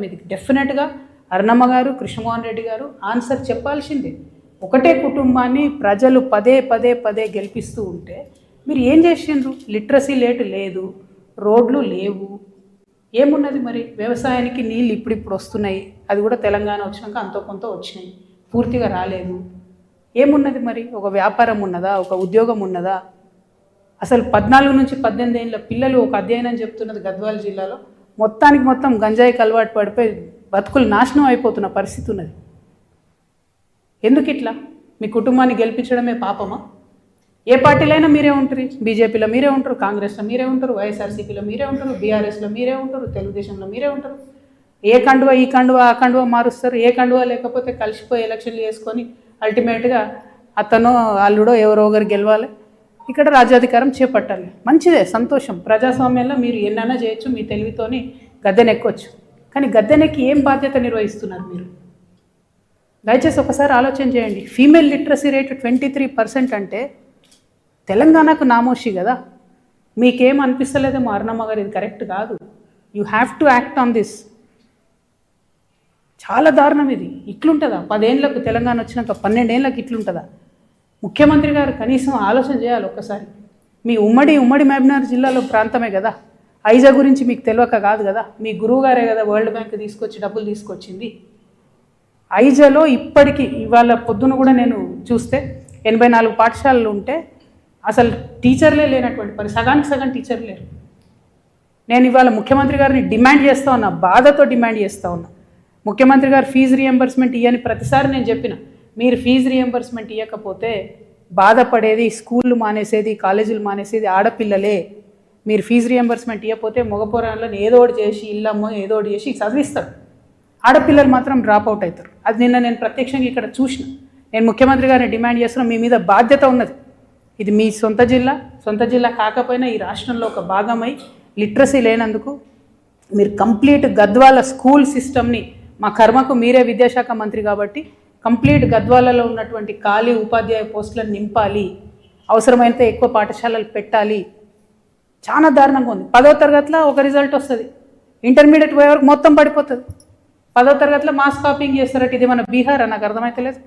మీది డెఫినెట్గా అరుణమ్మ గారు, కృష్ణమోహన్ రెడ్డి గారు ఆన్సర్ చెప్పాల్సిందే. ఒకటే కుటుంబాన్ని ప్రజలు పదే పదే పదే గెలిపిస్తూ ఉంటే మీరు ఏం చేసిండ్రు? లిటరసీ రేటు లేదు, రోడ్లు లేవు, ఏమున్నది మరి? వ్యవసాయానికి నీళ్ళు ఇప్పుడిప్పుడు వస్తున్నాయి, అది కూడా తెలంగాణ వచ్చినాక అంతో కొంత వచ్చినాయి, పూర్తిగా రాలేదు. ఏమున్నది మరి? ఒక వ్యాపారం ఉన్నదా? ఒక ఉద్యోగం ఉన్నదా? అసలు 14 నుంచి 18 ఏళ్ళ పిల్లలు ఒక అధ్యయనం చెప్తున్నది గద్వాల జిల్లాలో మొత్తానికి మొత్తం గంజాయికి అలవాటు పడిపోయి బతుకులు నాశనం అయిపోతున్న పరిస్థితి ఉన్నది. ఎందుకు ఇట్లా? మీ కుటుంబాన్ని గెలిపించడమే పాపమా? ఏ పార్టీలైనా మీరే ఉంటారు. బీజేపీలో మీరే ఉంటారు, కాంగ్రెస్లో మీరే ఉంటారు, వైఎస్ఆర్సీపీలో మీరే ఉంటారు, బీఆర్ఎస్లో మీరే ఉంటారు, తెలుగుదేశంలో మీరే ఉంటారు. ఏ కండువా ఈ కండువా ఆ కండువా మారుస్తారు. ఏ కండువా లేకపోతే కలిసిపోయి ఎలక్షన్లు చేసుకొని అల్టిమేట్గా అతనో అల్లుడో ఎవరో ఒకరు గెలవాలి, ఇక్కడ రాజ్యాధికారం చేపట్టాలి. మంచిదే, సంతోషం. ప్రజాస్వామ్యంలో మీరు ఎన్నైనా చేయొచ్చు, మీ తెలివితోని గద్దెనెక్కొచ్చు. కానీ గద్దెనెక్కి ఏం బాధ్యత నిర్వహిస్తున్నారు మీరు? దయచేసి ఒకసారి ఆలోచన చేయండి. ఫీమేల్ లిటరసీ రేటు 23% అంటే తెలంగాణకు నామోషి కదా. మీకేం అనిపిస్తలేదేమో అరుణమ్మ గారు, ఇది కరెక్ట్ కాదు, you have to act on this. చాలా దారుణం ఇది. ఇట్లుంటుందా? 10 ఏళ్ళకు తెలంగాణ వచ్చినాక 12 ఏళ్ళకి ఇట్లుంటుందా? ముఖ్యమంత్రి గారు కనీసం ఆలోచన చేయాలి ఒక్కసారి. మీ ఉమ్మడి మహబూబ్నగర్ జిల్లాలో ప్రాంతమే కదా, ఐజా గురించి మీకు తెలియక కాదు కదా. మీ గురువు గారే కదా వరల్డ్ బ్యాంక్ తీసుకొచ్చి డబ్బులు తీసుకొచ్చింది. ఐజాలో ఇప్పటికీ ఇవాళ పొద్దున కూడా నేను చూస్తే 84 పాఠశాలలు ఉంటే అసలు టీచర్లే లేనటువంటి పని, సగానికి సగం టీచర్లు లేరు. నేను ఇవాళ ముఖ్యమంత్రి గారిని డిమాండ్ చేస్తూ ఉన్నా, బాధతో డిమాండ్ చేస్తూ ఉన్నా. ముఖ్యమంత్రి గారు ఫీజు రియంబర్స్మెంట్ ఇవ్వని ప్రతిసారి నేను చెప్పిన, మీరు ఫీజు రియంబర్స్మెంట్ ఇవ్వకపోతే బాధపడేది స్కూళ్ళు మానేసేది, కాలేజీలు మానేసేది ఆడపిల్లలే. మీరు ఫీజు రియంబర్స్మెంట్ ఇవ్వకపోతే మగపోరాలను ఏదో ఒకటి చేసి ఇల్లమ్మో ఏదో ఒకటి చేసి చదివిస్తారు, ఆడపిల్లలు మాత్రం డ్రాప్ అవుట్ అవుతారు. అది నిన్న నేను ప్రత్యక్షంగా ఇక్కడ చూసిన. నేను ముఖ్యమంత్రి గారిని డిమాండ్ చేస్తున్నా, మీ మీద బాధ్యత ఉన్నది. ఇది మీ సొంత జిల్లా కాకపోయినా ఈ రాష్ట్రంలో ఒక భాగమై లిటరసీ లేనందుకు మీరు కంప్లీట్ గద్వాల స్కూల్ సిస్టమ్ని, మా కర్మకు మీరే విద్యాశాఖ మంత్రి కాబట్టి కంప్లీట్ గద్వాలలో ఉన్నటువంటి ఖాళీ ఉపాధ్యాయ పోస్టులను నింపాలి, అవసరమైనంత ఎక్కువ పాఠశాలలు పెట్టాలి. చాలా దారుణంగా ఉంది. 10వ తరగతిలో ఒక రిజల్ట్ వస్తుంది, ఇంటర్మీడియట్ పోయే వరకు మొత్తం పడిపోతుంది. 10వ తరగతిలో మాస్ కాపింగ్ చేస్తారట. ఇది మన బీహార్ నాకు అర్థమైతలేదు.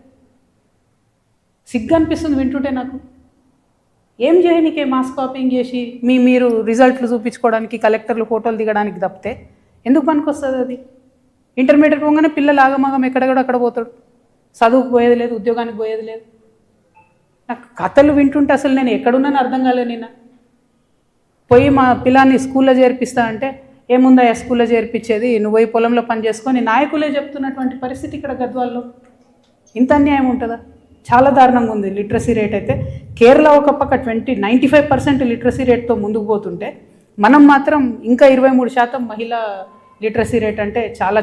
సిగ్గు అనిపిస్తుంది వింటుంటే నాకు. ఏం చేయనికే మాస్ కాపింగ్ చేసి మీరు రిజల్ట్లు చూపించుకోవడానికి, కలెక్టర్లు ఫోటోలు దిగడానికి తప్పితే ఎందుకు పనికి వస్తుంది అది? ఇంటర్మీడియట్ పోగానే పిల్లలు ఆగమాగం ఎక్కడెక్కడ పోతాడు, చదువుకు పోయేది లేదు, ఉద్యోగానికి పోయేది లేదు. నాకు కథలు వింటుంటే అసలు నేను ఎక్కడున్నాను అర్థం కాలేదు. నిన్న పోయి మా పిల్లాన్ని స్కూల్లో చేర్పిస్తా అంటే ఏముందా స్కూల్లో చేర్పించేది, నువ్వు పోయి పొలంలో పని చేసుకొని నాయకులే చెప్తున్నటువంటి పరిస్థితి ఇక్కడ గద్వాల్లో. ఇంత అన్యాయం ఉంటుందా? చాలా దారుణంగా ఉంది లిటరసీ రేట్ అయితే. కేరళ ఒక పక్క 95% లిటరసీ రేట్తో ముందుకు పోతుంటే మనం మాత్రం ఇంకా 23% మహిళా లిటరసీ రేట్ అంటే చాలా